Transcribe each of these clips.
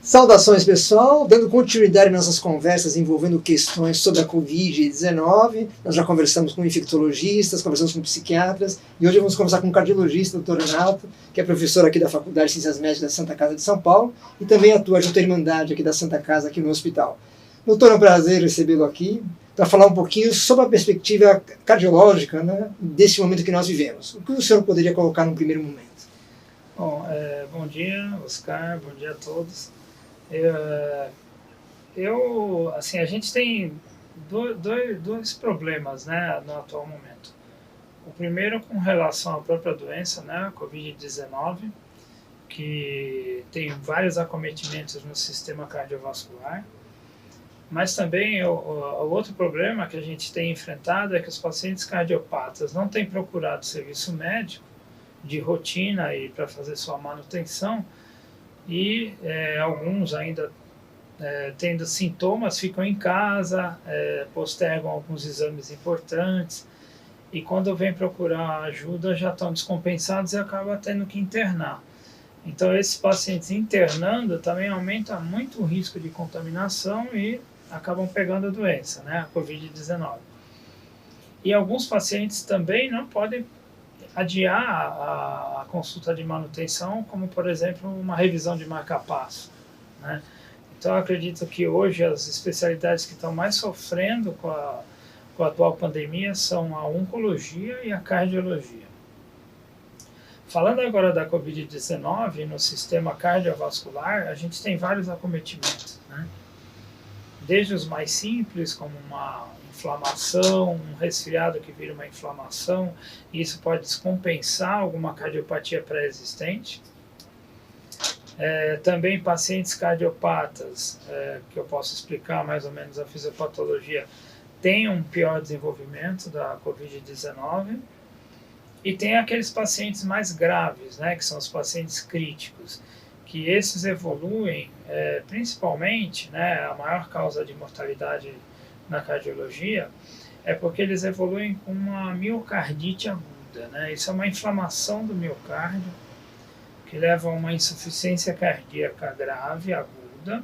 Saudações, pessoal! Dando continuidade às nossas conversas envolvendo questões sobre a Covid-19, nós já conversamos com infectologistas, conversamos com psiquiatras, e hoje vamos conversar com um cardiologista, o Dr. Renato, que é professor aqui da Faculdade de Ciências Médicas da Santa Casa de São Paulo, e também atua junto à Irmandade aqui da Santa Casa, aqui no hospital. Doutor, é um prazer recebê-lo aqui para falar um pouquinho sobre a perspectiva cardiológica, né, desse momento que nós vivemos. O que o senhor poderia colocar no primeiro momento? Bom dia, Oscar, bom dia a todos. A gente tem dois problemas, né, no atual momento. O primeiro com relação à própria doença, né, a Covid-19, que tem vários acometimentos no sistema cardiovascular, mas também o outro problema que a gente tem enfrentado é que os pacientes cardiopatas não têm procurado serviço médico de rotina e para fazer sua manutenção, e alguns ainda tendo sintomas ficam em casa, postergam alguns exames importantes, e quando vêm procurar ajuda já estão descompensados e acabam tendo que internar. Então esses pacientes internando também aumenta muito o risco de contaminação e acabam pegando a doença, né, a Covid-19. E alguns pacientes também não podem adiar a consulta de manutenção, como por exemplo uma revisão de marca-passo, né? Então eu acredito que hoje as especialidades que estão mais sofrendo com a atual pandemia são a oncologia e a cardiologia. Falando agora da Covid-19, no sistema cardiovascular, a gente tem vários acometimentos, né? Desde os mais simples, como uma inflamação, um resfriado que vira uma inflamação, e isso pode descompensar alguma cardiopatia pré-existente. Também pacientes cardiopatas, que eu posso explicar mais ou menos a fisiopatologia, têm um pior desenvolvimento da Covid-19. E tem aqueles pacientes mais graves, né, que são os pacientes críticos, que esses evoluem, principalmente, né, a maior causa de mortalidade na cardiologia é porque eles evoluem com uma miocardite aguda, né? Isso é uma inflamação do miocárdio que leva a uma insuficiência cardíaca grave, aguda,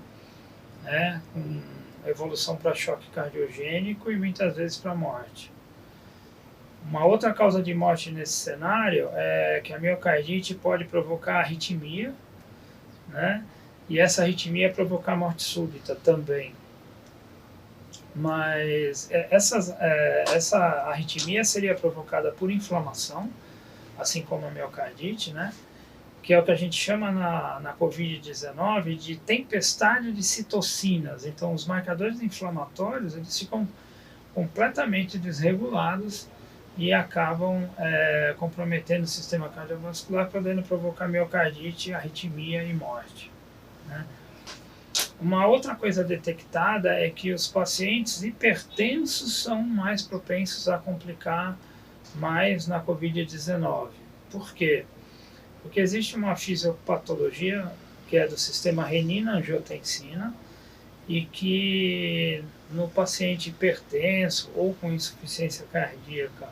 né, com evolução para choque cardiogênico e muitas vezes para morte. Uma outra causa de morte nesse cenário é que a miocardite pode provocar arritmia, né? E essa arritmia provocar morte súbita também. Mas essa arritmia seria provocada por inflamação, assim como a miocardite, né? Que é o que a gente chama na Covid-19 de tempestade de citocinas. Então, os marcadores inflamatórios eles ficam completamente desregulados e acabam comprometendo o sistema cardiovascular, podendo provocar miocardite, arritmia e morte, né? Uma outra coisa detectada é que os pacientes hipertensos são mais propensos a complicar mais na Covid-19. Por quê? Porque existe uma fisiopatologia que é do sistema renina-angiotensina e que no paciente hipertenso ou com insuficiência cardíaca,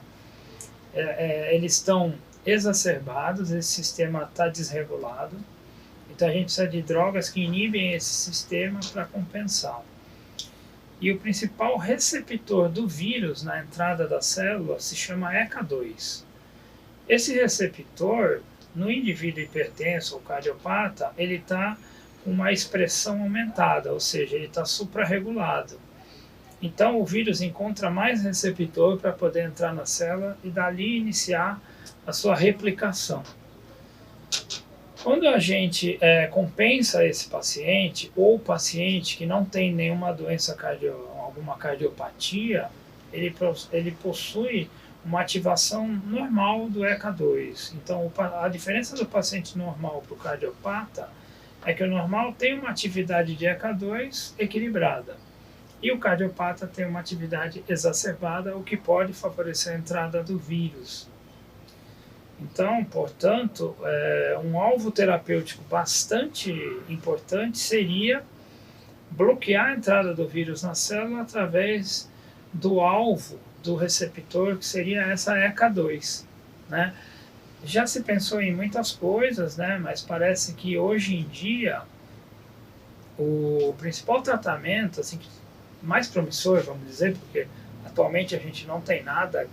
eles estão exacerbados, esse sistema está desregulado. Então a gente precisa de drogas que inibem esse sistema para compensar. E o principal receptor do vírus na entrada da célula se chama ECA2. Esse receptor, no indivíduo hipertenso ou cardiopata, ele está com uma expressão aumentada, ou seja, ele está suprarregulado. Então o vírus encontra mais receptor para poder entrar na célula e dali iniciar a sua replicação. Quando a gente compensa esse paciente, ou paciente que não tem nenhuma doença alguma cardiopatia, ele possui uma ativação normal do ECA2. Então a diferença do paciente normal para o cardiopata é que o normal tem uma atividade de ECA2 equilibrada. E o cardiopata tem uma atividade exacerbada, o que pode favorecer a entrada do vírus. Então, portanto, um alvo terapêutico bastante importante seria bloquear a entrada do vírus na célula através do alvo do receptor, que seria essa ECA2, né? Já se pensou em muitas coisas, né? Mas parece que hoje em dia O principal tratamento, assim, mais promissor, vamos dizer, porque atualmente a gente não tem nada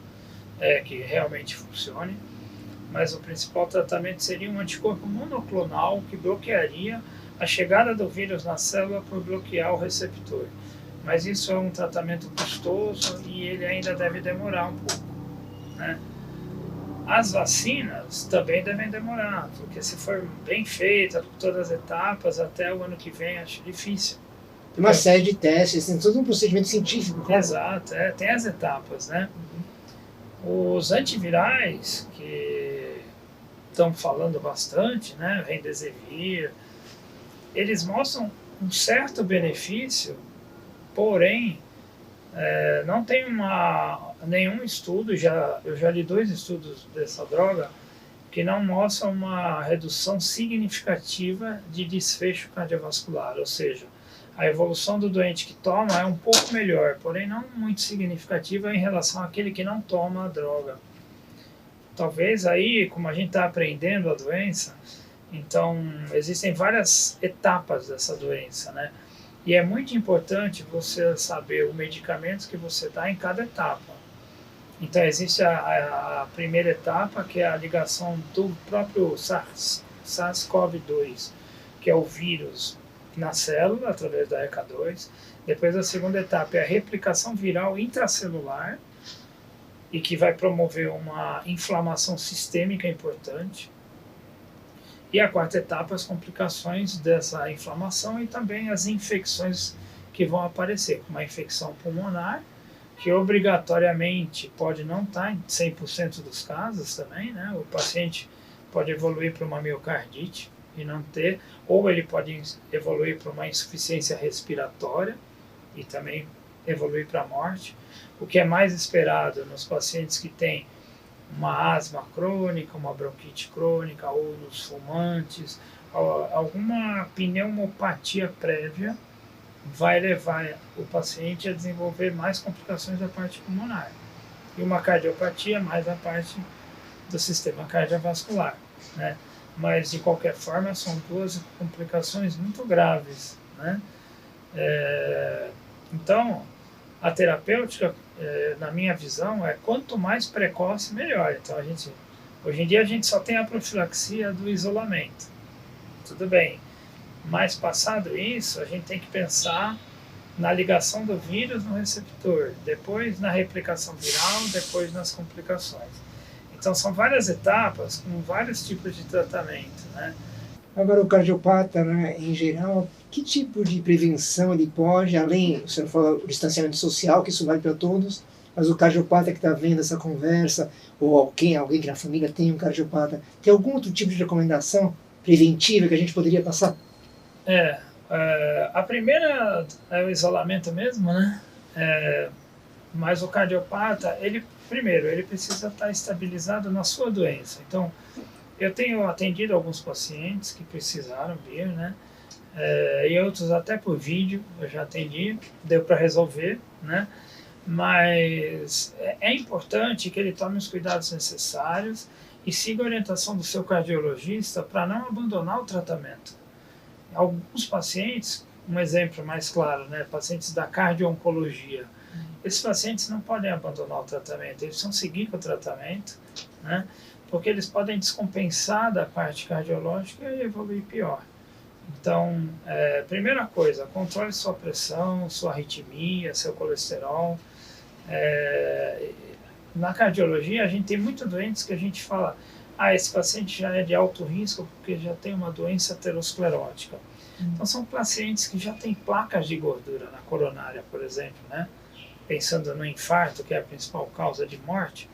que realmente funcione, mas o principal tratamento seria um anticorpo monoclonal que bloquearia a chegada do vírus na célula por bloquear o receptor. Mas isso é um tratamento custoso e ele ainda deve demorar um pouco, né? As vacinas também devem demorar, porque se for bem feita, por todas as etapas, até o ano que vem acho difícil. Tem uma série de testes, tem todo um procedimento científico. Exato, tem as etapas, né? Os antivirais, que estão falando bastante, né? Remdesivir, eles mostram um certo benefício, porém, não tem nenhum estudo, eu já li 2 estudos dessa droga, que não mostram uma redução significativa de desfecho cardiovascular, ou seja, a evolução do doente que toma é um pouco melhor, porém não muito significativa em relação àquele que não toma a droga. Talvez aí, como a gente está aprendendo a doença, então existem várias etapas dessa doença, né? E é muito importante você saber os medicamentos que você dá em cada etapa. Então existe a primeira etapa, que é a ligação do próprio SARS-CoV-2, que é o vírus na célula, através da ECA2. Depois a segunda etapa é a replicação viral intracelular, e que vai promover uma inflamação sistêmica importante. E a quarta etapa, as complicações dessa inflamação e também as infecções que vão aparecer, como a infecção pulmonar, que obrigatoriamente pode não estar em 100% dos casos também, né? O paciente pode evoluir para uma miocardite e não ter, ou ele pode evoluir para uma insuficiência respiratória e também evoluir para a morte. O que é mais esperado nos pacientes que têm uma asma crônica, uma bronquite crônica, ou nos fumantes, alguma pneumopatia prévia vai levar o paciente a desenvolver mais complicações da parte pulmonar. E uma cardiopatia mais a parte do sistema cardiovascular, né? Mas, de qualquer forma, são 2 complicações muito graves, né? Então, a terapêutica, na minha visão, é quanto mais precoce, melhor. Então, hoje em dia, a gente só tem a profilaxia do isolamento. Tudo bem. Mas, passado isso, a gente tem que pensar na ligação do vírus no receptor, depois na replicação viral, depois nas complicações. Então, são várias etapas com vários tipos de tratamento, né? Agora, o cardiopata, né, em geral, que tipo de prevenção ele pode, além, você não falou do distanciamento social, que isso vale para todos, mas o cardiopata que está vendo essa conversa, ou alguém que na família tem um cardiopata, tem algum outro tipo de recomendação preventiva que a gente poderia passar? A primeira é o isolamento mesmo, né? Mas o cardiopata, ele precisa estar estabilizado na sua doença. Então, eu tenho atendido alguns pacientes que precisaram vir, né? E outros até por vídeo, eu já atendi, deu para resolver, né? Mas é importante que ele tome os cuidados necessários e siga a orientação do seu cardiologista para não abandonar o tratamento. Alguns pacientes, um exemplo mais claro, né? Pacientes da cardio-oncologia, esses pacientes não podem abandonar o tratamento, eles precisam seguir com o tratamento, né? Porque eles podem descompensar da parte cardiológica e evoluir pior. Então, primeira coisa, controle sua pressão, sua arritmia, seu colesterol. Na cardiologia, a gente tem muitos doentes que a gente fala, esse paciente já é de alto risco porque já tem uma doença aterosclerótica. Então, são pacientes que já têm placas de gordura na coronária, por exemplo, né? Pensando no infarto, que é a principal causa de morte.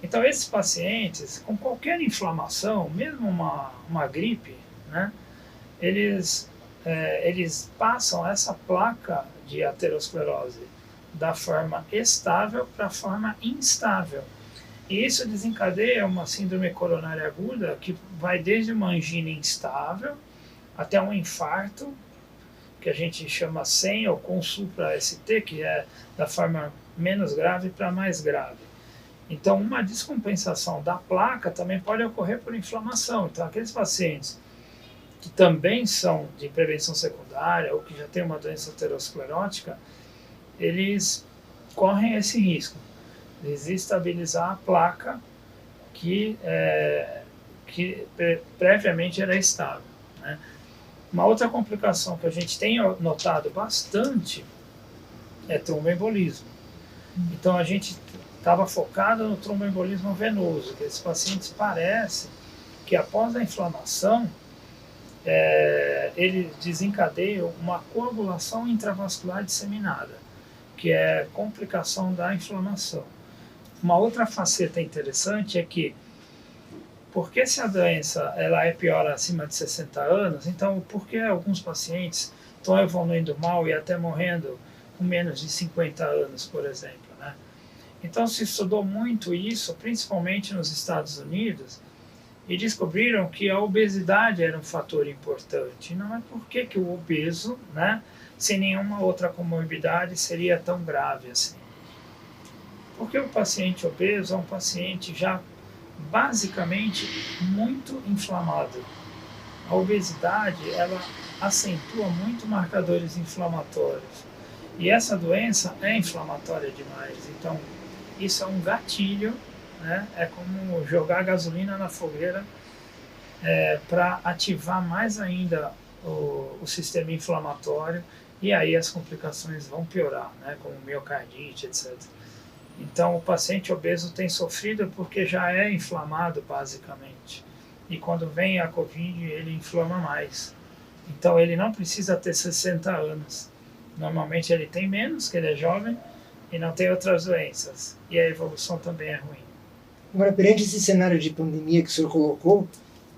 Então, esses pacientes, com qualquer inflamação, mesmo uma gripe, né, eles passam essa placa de aterosclerose da forma estável para a forma instável. E isso desencadeia uma síndrome coronária aguda que vai desde uma angina instável até um infarto, que a gente chama SEM ou com supra-ST, que é da forma menos grave para mais grave. Então, uma descompensação da placa também pode ocorrer por inflamação. Então, aqueles pacientes que também são de prevenção secundária ou que já tem uma doença aterosclerótica, eles correm esse risco de desestabilizar a placa que previamente era estável, né? Uma outra complicação que a gente tem notado bastante é tromboembolismo. Então a gente estava focado no tromboembolismo venoso, que esses pacientes parece que após a inflamação ele desencadeia uma coagulação intravascular disseminada, que é complicação da inflamação. Uma outra faceta interessante é que, porque se a doença ela é pior acima de 60 anos, então por que alguns pacientes estão evoluindo mal e até morrendo com menos de 50 anos, por exemplo, né? Então se estudou muito isso, principalmente nos Estados Unidos, e descobriram que a obesidade era um fator importante. Não é porque que o obeso, né, sem nenhuma outra comorbidade, seria tão grave assim. Porque o paciente obeso é um paciente já basicamente muito inflamado. A obesidade, ela acentua muito marcadores inflamatórios. E essa doença é inflamatória demais. Então, isso é um gatilho, né? É como jogar gasolina na fogueira para ativar mais ainda o sistema inflamatório, e aí as complicações vão piorar, né? Como miocardite, etc. Então o paciente obeso tem sofrido porque já é inflamado basicamente, e quando vem a Covid ele inflama mais. Então ele não precisa ter 60 anos, normalmente ele tem menos, que ele é jovem e não tem outras doenças, e a evolução também é ruim. Agora, perante esse cenário de pandemia que o senhor colocou,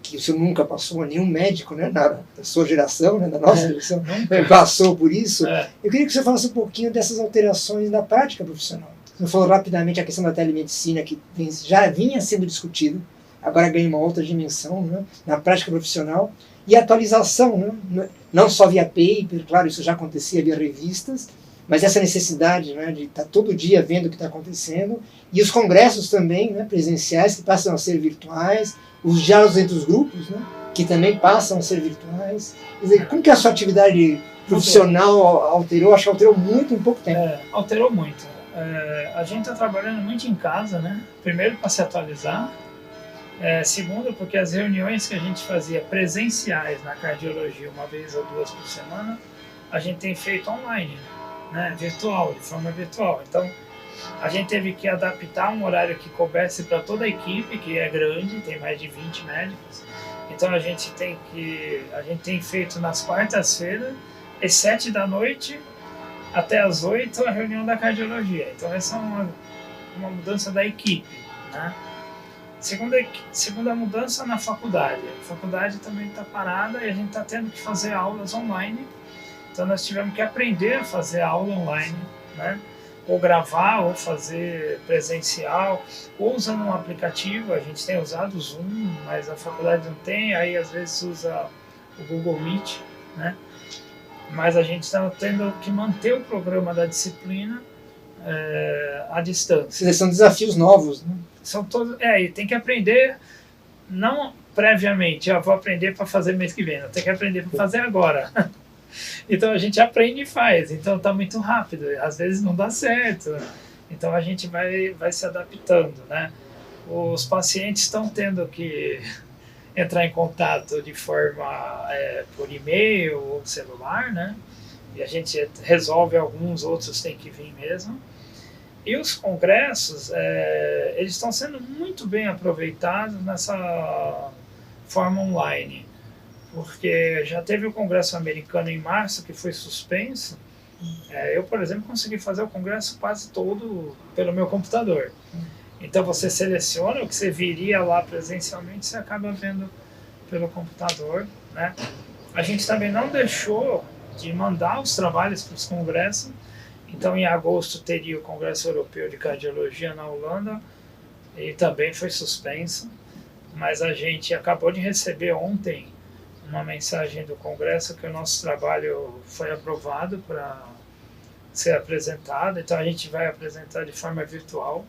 que o senhor nunca passou, nenhum médico, né, da sua geração, né, da nossa geração, passou por isso, eu queria que o senhor falasse um pouquinho dessas alterações na prática profissional. O senhor falou rapidamente a questão da telemedicina, que já vinha sendo discutido, agora ganha uma outra dimensão, né, na prática profissional, e a atualização, né, não só via paper, claro, isso já acontecia via revistas, mas essa necessidade, né, de estar todo dia vendo o que está acontecendo, e os congressos também, né, presenciais, que passam a ser virtuais, os diálogos entre os grupos, né, que também passam a ser virtuais. Quer dizer, como que a sua atividade profissional alterou? Acho que alterou muito em pouco tempo. Alterou muito. A gente está trabalhando muito em casa, né? Primeiro para se atualizar, segundo porque as reuniões que a gente fazia presenciais na cardiologia uma vez ou duas por semana, a gente tem feito online, né? Virtual, de forma virtual. Então a gente teve que adaptar um horário que coubesse para toda a equipe, que é grande, tem mais de 20 médicos. Então a gente tem feito nas quartas-feiras, às 7 da noite até às 8, a reunião da cardiologia. Então essa é uma mudança da equipe, né? Segunda mudança na faculdade. A faculdade também está parada e a gente está tendo que fazer aulas online. Então nós tivemos que aprender a fazer aula online, né? Ou gravar, ou fazer presencial, ou usando um aplicativo. A gente tem usado o Zoom, mas a faculdade não tem, aí às vezes usa o Google Meet, né? Mas a gente está tendo que manter o programa da disciplina à distância. São desafios novos, né? São todos, e tem que aprender, não previamente, vou aprender para fazer mês que vem, não, tem que aprender para fazer agora. Então a gente aprende e faz, então está muito rápido, às vezes não dá certo, então a gente vai se adaptando, né? Os pacientes estão tendo que entrar em contato de forma por e-mail ou celular, né? E a gente resolve alguns, outros tem que vir mesmo. E os congressos, eles estão sendo muito bem aproveitados nessa forma online, porque já teve o congresso americano em março, que foi suspenso. Eu, por exemplo, consegui fazer o congresso quase todo pelo meu computador. Então você seleciona o que você viria lá presencialmente, você acaba vendo pelo computador, né? A gente também não deixou de mandar os trabalhos para os congressos. Então, em agosto, teria o Congresso Europeu de Cardiologia na Holanda, e também foi suspenso, mas a gente acabou de receber ontem uma mensagem do Congresso que o nosso trabalho foi aprovado para ser apresentado, então a gente vai apresentar de forma virtual.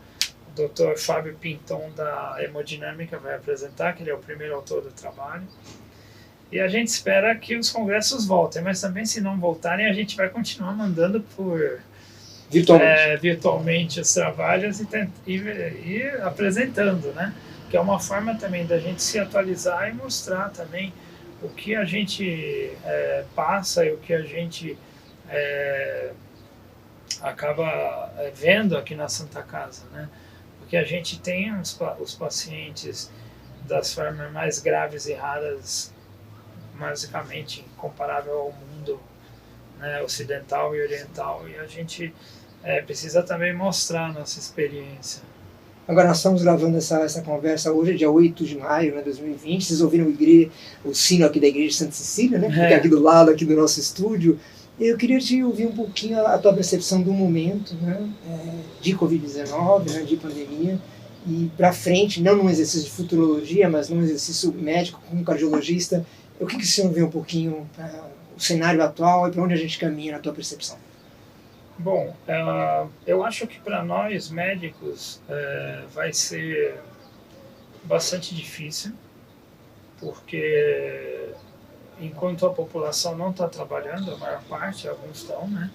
O Dr. Fábio Pinton, da Hemodinâmica, vai apresentar, que ele é o primeiro autor do trabalho. E a gente espera que os congressos voltem, mas também se não voltarem, a gente vai continuar mandando por virtualmente os trabalhos e apresentando, né? Que é uma forma também da gente se atualizar e mostrar também o que a gente passa e o que a gente acaba vendo aqui na Santa Casa, né? Porque a gente tem os pacientes das formas mais graves e raras, basicamente comparável ao mundo, né, ocidental e oriental, e a gente precisa também mostrar a nossa experiência. Agora, nós estamos gravando essa conversa hoje, dia 8 de maio de 2020. Vocês ouviram o sino aqui da Igreja de Santa Cecília, né? Fica aqui do lado aqui do nosso estúdio. Eu queria te ouvir um pouquinho a tua percepção do momento, né? De Covid-19, né? De pandemia, e para frente, não num exercício de futurologia, mas num exercício médico como cardiologista. O que o senhor vê um pouquinho o cenário atual e para onde a gente caminha na tua percepção? Bom, eu acho que para nós médicos vai ser bastante difícil, porque enquanto a população não está trabalhando, a maior parte, alguns estão, né?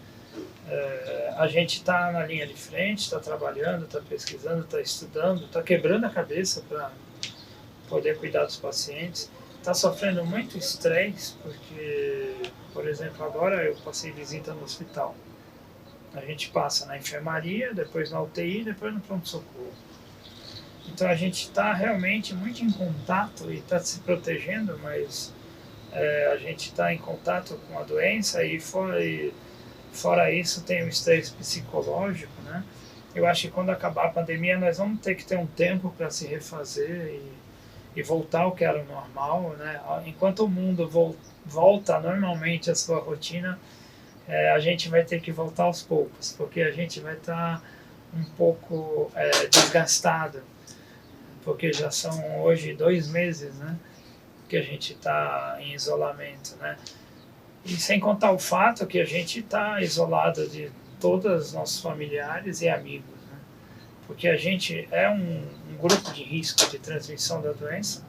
A gente está na linha de frente, está trabalhando, está pesquisando, está estudando, está quebrando a cabeça para poder cuidar dos pacientes. Está sofrendo muito estresse, porque, por exemplo, agora eu passei visita no hospital. A gente passa na enfermaria, depois na UTI, depois no pronto-socorro. Então a gente está realmente muito em contato e está se protegendo, mas a gente está em contato com a doença e fora isso tem o estresse psicológico, né? Eu acho que quando acabar a pandemia nós vamos ter que ter um tempo para se refazer e voltar ao que era o normal, né? Enquanto o mundo volta normalmente à sua rotina, a gente vai ter que voltar aos poucos, porque a gente vai estar um pouco desgastado, porque já são hoje 2 meses, né, que a gente está em isolamento, né? E sem contar o fato que a gente está isolado de todos os nossos familiares e amigos, né? Porque a gente é um grupo de risco de transmissão da doença,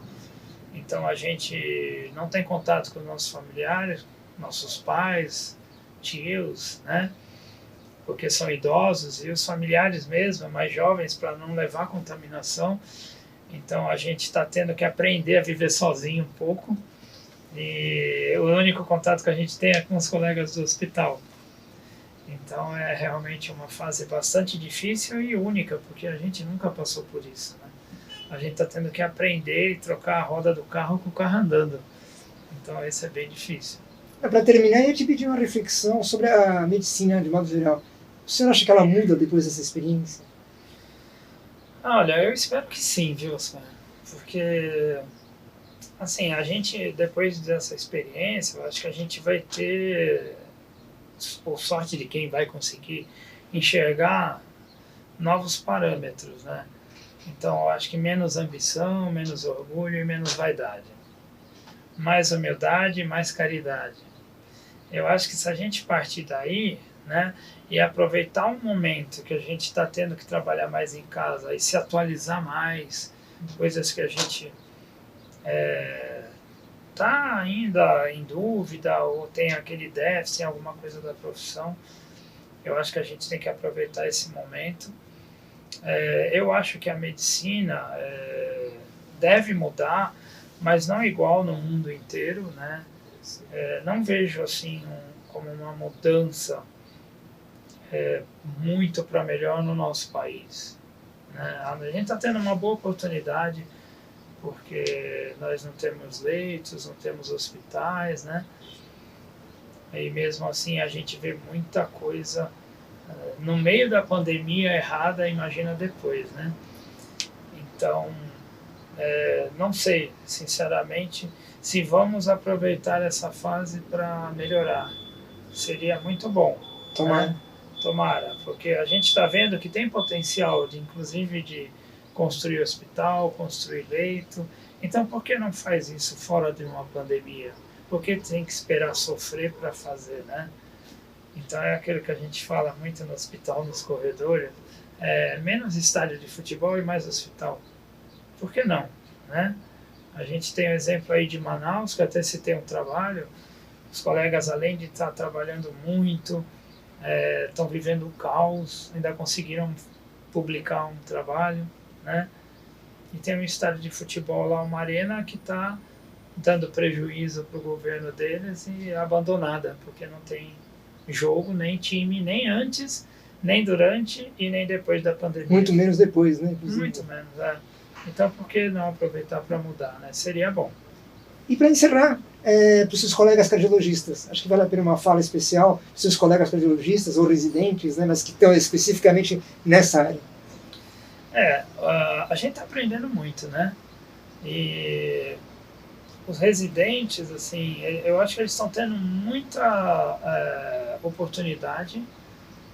então a gente não tem contato com os nossos familiares, nossos pais, tios, né? Porque são idosos, e os familiares mesmo, mais jovens, para não levar contaminação. Então a gente está tendo que aprender a viver sozinho um pouco, e o único contato que a gente tem é com os colegas do hospital. Então é realmente uma fase bastante difícil e única, porque a gente nunca passou por isso, né? A gente está tendo que aprender e trocar a roda do carro com o carro andando. Então isso é bem difícil. Para terminar, eu ia te pedir uma reflexão sobre a medicina de modo geral. O senhor acha que ela muda depois dessa experiência? Olha, eu espero que sim, viu, Oscar? Porque, assim, a gente, depois dessa experiência, eu acho que a gente vai ter, por sorte de quem vai conseguir enxergar novos parâmetros, né? Então, eu acho que menos ambição, menos orgulho e menos vaidade. Mais humildade, mais caridade. Eu acho que se a gente partir daí, né, e aproveitar um momento que a gente está tendo que trabalhar mais em casa e se atualizar mais, coisas que a gente está ainda em dúvida ou tem aquele déficit em alguma coisa da profissão, eu acho que a gente tem que aproveitar esse momento. Eu acho que a medicina deve mudar, mas não igual no mundo inteiro, né? Não vejo assim como uma mudança muito para melhor no nosso país, né? A gente está tendo uma boa oportunidade porque nós não temos leitos, não temos hospitais, né? E mesmo assim a gente vê muita coisa no meio da pandemia errada, imagina depois, né? Então, não sei, sinceramente, se vamos aproveitar essa fase para melhorar. Seria muito bom. Tomara. Né? Tomara, porque a gente está vendo que tem potencial, inclusive de construir hospital, construir leito. Então, por que não faz isso fora de uma pandemia? Por que tem que esperar sofrer para fazer, né? Então, é aquilo que a gente fala muito no hospital, nos corredores, menos estádio de futebol e mais hospital. Por que não, né? A gente tem o exemplo aí de Manaus, que até citei um trabalho, os colegas, além de estar trabalhando muito, estão vivendo o caos, ainda conseguiram publicar um trabalho, né? E tem um estádio de futebol lá, uma arena, que está dando prejuízo para o governo deles e abandonada, porque não tem jogo, nem time, nem antes, nem durante e nem depois da pandemia. Muito menos depois, né? Inclusive. Muito menos, Então, por que não aproveitar para mudar, né? Seria bom. E para encerrar, para os seus colegas cardiologistas, acho que vale a pena uma fala especial para os seus colegas cardiologistas ou residentes, né, mas que estão especificamente nessa área. A gente está aprendendo muito, né? E os residentes, assim, eu acho que eles estão tendo muita oportunidade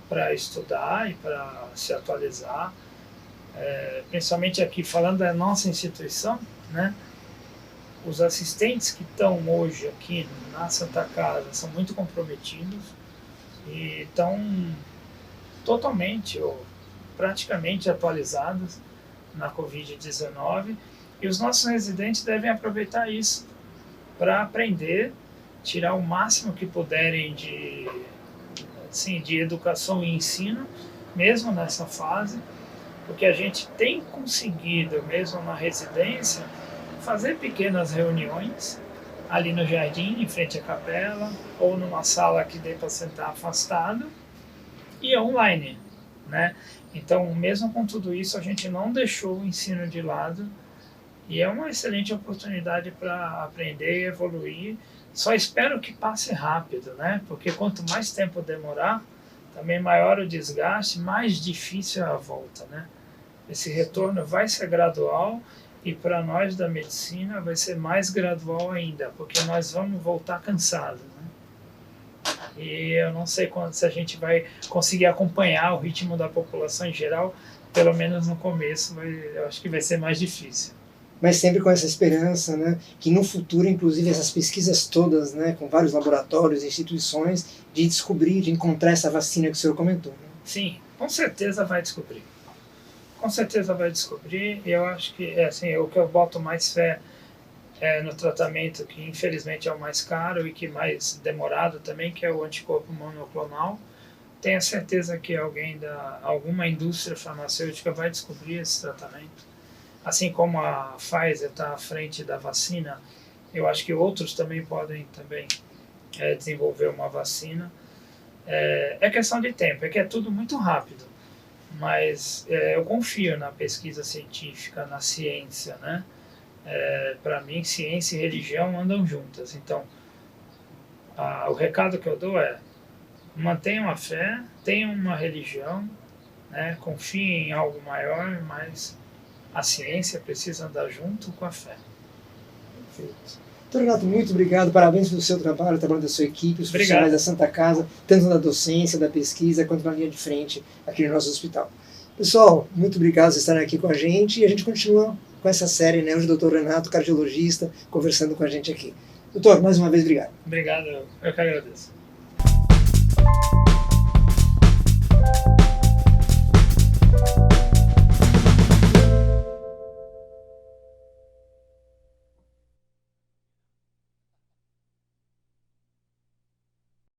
para estudar e para se atualizar, principalmente aqui falando da nossa instituição, né? Os assistentes que estão hoje aqui na Santa Casa são muito comprometidos e estão totalmente ou praticamente atualizados na Covid-19, e os nossos residentes devem aproveitar isso para aprender, tirar o máximo que puderem de educação e ensino, mesmo nessa fase, porque a gente tem conseguido, mesmo na residência, fazer pequenas reuniões ali no jardim, em frente à capela, ou numa sala que dê para sentar afastado, e online, né? Então, mesmo com tudo isso, a gente não deixou o ensino de lado, e é uma excelente oportunidade para aprender e evoluir. Só espero que passe rápido, né? Porque quanto mais tempo demorar, também maior o desgaste, mais difícil é a volta, né? Esse retorno vai ser gradual, e para nós da medicina vai ser mais gradual ainda, porque nós vamos voltar cansados, né? E eu não sei se a gente vai conseguir acompanhar o ritmo da população em geral, pelo menos no começo, eu acho que vai ser mais difícil. Mas sempre com essa esperança, né, que no futuro, inclusive, essas pesquisas todas, né, com vários laboratórios e instituições, de descobrir, de encontrar essa vacina que o senhor comentou. Né? Sim, com certeza vai descobrir. Com certeza vai descobrir, e eu acho que o que eu boto mais fé no tratamento, que infelizmente é o mais caro e que mais demorado também, que é o anticorpo monoclonal. Tenho certeza que alguma indústria farmacêutica vai descobrir esse tratamento. Assim como a Pfizer está à frente da vacina, eu acho que outros também podem desenvolver uma vacina. É questão de tempo, é que é tudo muito rápido, mas eu confio na pesquisa científica, na ciência, né? Para mim, ciência e religião andam juntas. Então, o recado que eu dou é: mantenham a fé, tenham uma religião, né? Confiem em algo maior, mas a ciência precisa andar junto com a fé. Perfeito. Doutor Renato, muito obrigado, parabéns pelo seu trabalho, o trabalho da sua equipe, os profissionais da Santa Casa, tanto na docência, da pesquisa, quanto na linha de frente aqui no nosso hospital. Pessoal, muito obrigado por estarem aqui com a gente, e a gente continua com essa série, né? Hoje o doutor Renato, cardiologista, conversando com a gente aqui. Doutor, mais uma vez, obrigado. Obrigado, eu que agradeço.